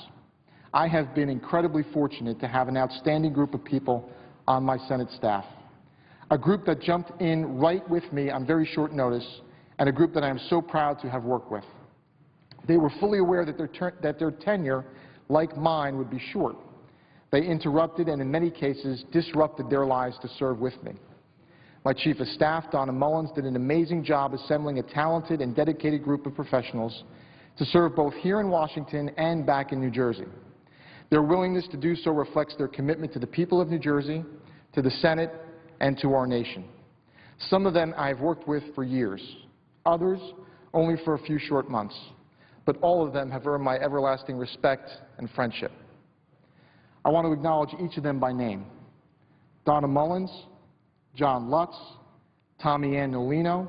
I have been incredibly fortunate to have an outstanding group of people on my Senate staff, a group that jumped in right with me on very short notice, and a group that I am so proud to have worked with. They were fully aware that their tenure, like mine, would be short. They interrupted and in many cases disrupted their lives to serve with me. My Chief of Staff, Donna Mullins, did an amazing job assembling a talented and dedicated group of professionals to serve both here in Washington and back in New Jersey. Their willingness to do so reflects their commitment to the people of New Jersey, to the Senate, and to our nation. Some of them I have worked with for years, others only for a few short months, but all of them have earned my everlasting respect and friendship. I want to acknowledge each of them by name: Donna Mullins, John Lutz, Tommy Ann Nolino,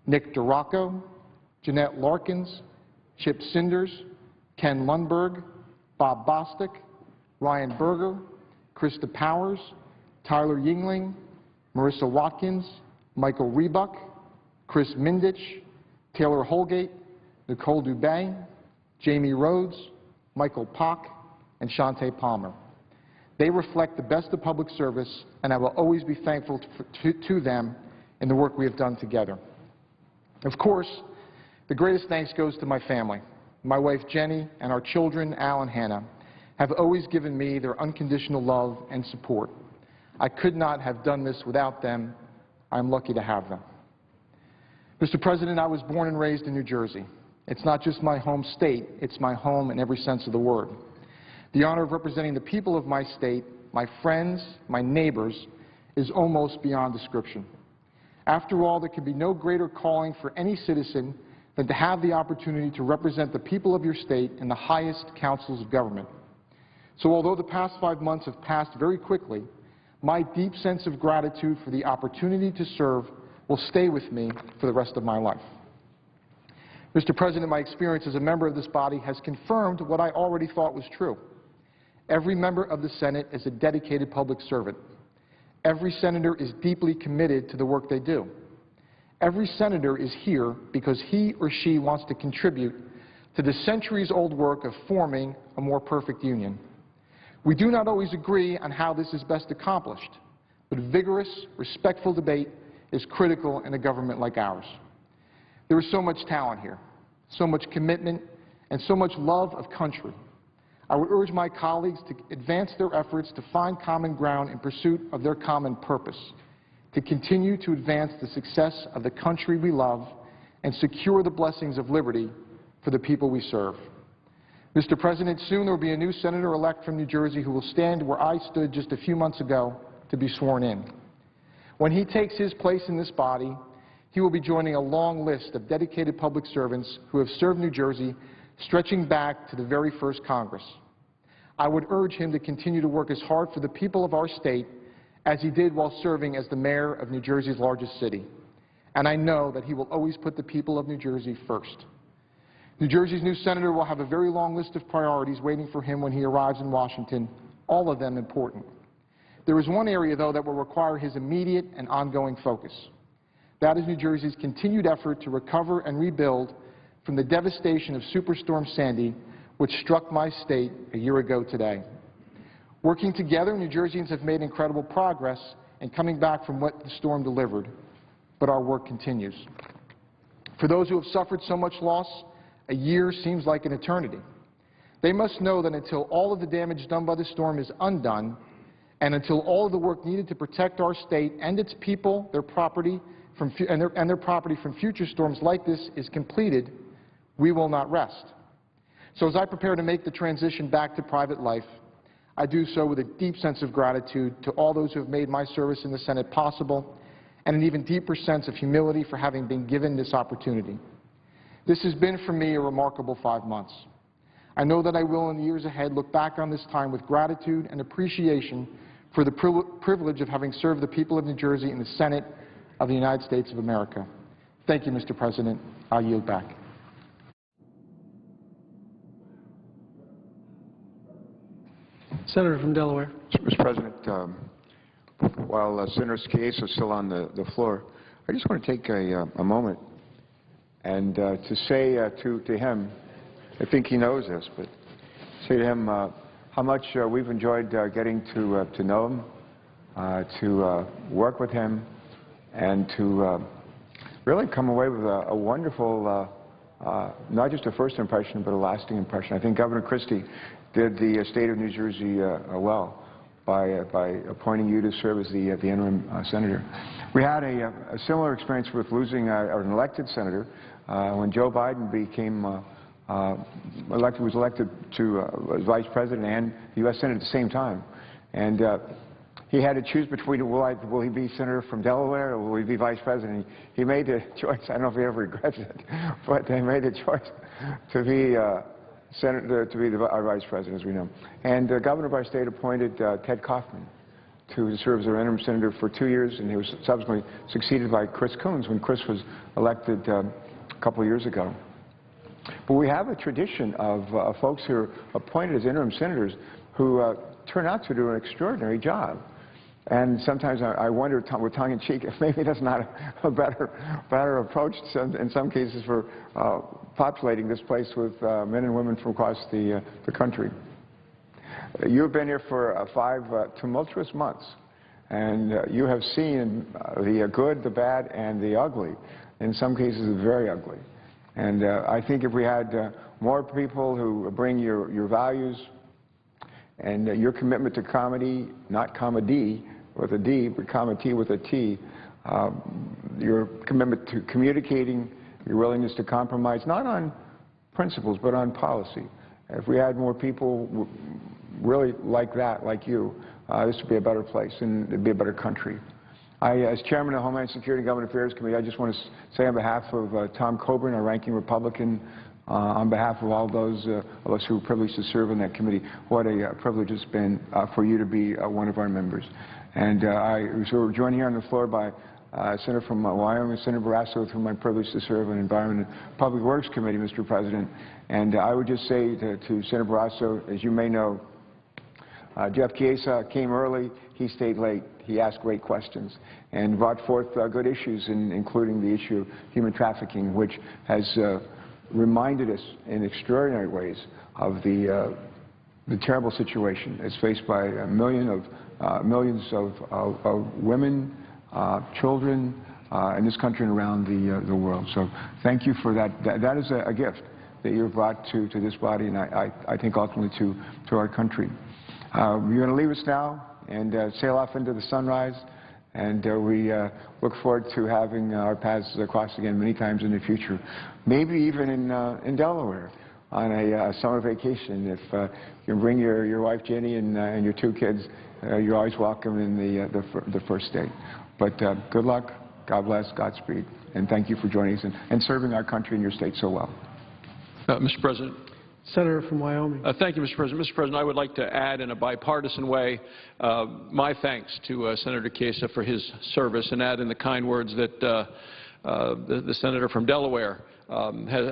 Nick DeRocco, Jeanette Larkins, Chip Sinders, Ken Lundberg, Bob Bostic, Ryan Berger, Krista Powers, Tyler Yingling, Marissa Watkins, Michael Rebuck, Chris Mindich, Taylor Holgate, Nicole Dubé, Jamie Rhodes, Michael Pock, and Shante Palmer. They reflect the best of public service, and I will always be thankful to them in the work we have done together. Of course, the greatest thanks goes to my family. My wife Jenny and our children, Al and Hannah, have always given me their unconditional love and support. I could not have done this without them. I'm lucky to have them. Mr. President, I was born and raised in New Jersey. It's not just my home state, it's my home in every sense of the word. The honor of representing the people of my state, my friends, my neighbors, is almost beyond description. After all, there can be no greater calling for any citizen than to have the opportunity to represent the people of your state in the highest councils of government. So although the past 5 months have passed very quickly, my deep sense of gratitude for the opportunity to serve will stay with me for the rest of my life. Mr. President, my experience as a member of this body has confirmed what I already thought was true. Every member of the Senate is a dedicated public servant. Every senator is deeply committed to the work they do. Every senator is here because he or she wants to contribute to the centuries-old work of forming a more perfect union. We do not always agree on how this is best accomplished, but vigorous, respectful debate is critical in a government like ours. There is so much talent here, so much commitment, and so much love of country. I would urge my colleagues to advance their efforts to find common ground in pursuit of their common purpose, to continue to advance the success of the country we love and secure the blessings of liberty for the people we serve. Mr. President, soon there will be a new senator-elect from New Jersey who will stand where I stood just a few months ago to be sworn in. When he takes his place in this body, he will be joining a long list of dedicated public servants who have served New Jersey stretching back to the very first Congress. I would urge him to continue to work as hard for the people of our state as he did while serving as the mayor of New Jersey's largest city. And I know that he will always put the people of New Jersey first. New Jersey's new senator will have a very long list of priorities waiting for him when he arrives in Washington, all of them important. There is one area, though, that will require his immediate and ongoing focus. That is New Jersey's continued effort to recover and rebuild from the devastation of Superstorm Sandy, which struck my state a year ago today. Working together, New Jerseyans have made incredible progress in coming back from what the storm delivered, but our work continues. For those who have suffered so much loss, a year seems like an eternity. They must know that until all of the damage done by the storm is undone, and until all of the work needed to protect our state and its people, their property, from future storms like this is completed, we will not rest. So as I prepare to make the transition back to private life, I do so with a deep sense of gratitude to all those who have made my service in the Senate possible, and an even deeper sense of humility for having been given this opportunity. This has been for me a remarkable 5 months. I know that I will in the years ahead look back on this time with gratitude and appreciation for the privilege of having served the people of New Jersey in the Senate of the United States of America. Thank you, Mr. President. I yield back. Senator from Delaware. Mr. President, while Senator Chiesa is still on the floor, I just want to take a moment and to say to him, I think he knows this, but say to him how much we've enjoyed getting to know him, to work with him, and to really come away with a wonderful, not just a first impression, but a lasting impression. I think Governor Christie did the state of New Jersey well by appointing you to serve as the interim senator. We had a similar experience with losing an elected senator when Joe Biden became was elected to as vice president and the U.S. Senate at the same time. And he had to choose between will he be senator from Delaware or will he be vice president. He made the choice. I don't know if he ever regrets it, but they made the choice to be senator, to be our vice president, as we know. And the governor of our state appointed Ted Kaufman to serve as our interim senator for 2 years, and he was subsequently succeeded by Chris Coons when Chris was elected a couple of years ago. But we have a tradition of folks who are appointed as interim senators who turn out to do an extraordinary job. And sometimes I wonder, with tongue-in-cheek, if maybe that's not a better approach in some cases for populating this place with men and women from across the country. You've been here for 5 tumultuous months, and you have seen the good, the bad, and the ugly. In some cases, very ugly. And I think if we had more people who bring your values and your commitment to comedy, not comedy with a D, but comedy with a T, your commitment to communicating, your willingness to compromise, not on principles, but on policy. If we had more people really like that, like you, this would be a better place and it would be a better country. As chairman of the Homeland Security and Government Affairs Committee, I just want to say on behalf of Tom Coburn, our ranking Republican, on behalf of all those of us who are privileged to serve in that committee, what a privilege it's been for you to be one of our members. And so we're joined here on the floor by Senator from Wyoming, Senator Barrasso, through my privilege to serve on Environment and Public Works Committee, Mr. President. And I would just say to Senator Barrasso, as you may know, Jeff Chiesa came early, he stayed late. He asked great questions and brought forth good issues, including the issue of human trafficking, which has reminded us in extraordinary ways of the terrible situation that's faced by millions of women, children in this country and around the world. So thank you for that. That is a gift that you've brought to this body, and I think ultimately to our country. You're going to leave us now and sail off into the sunrise, and we look forward to having our paths cross again many times in the future, maybe even in Delaware on a summer vacation. If you can bring your wife Jenny and your 2 kids, you're always welcome in the first state. But good luck, God bless, Godspeed, and thank you for joining us and serving our country and your state so well. Mr. President. Senator from Wyoming. Thank you, Mr. President. Mr. President, I would like to add in a bipartisan way my thanks to Senator Chiesa for his service and add in the kind words that the senator from Delaware has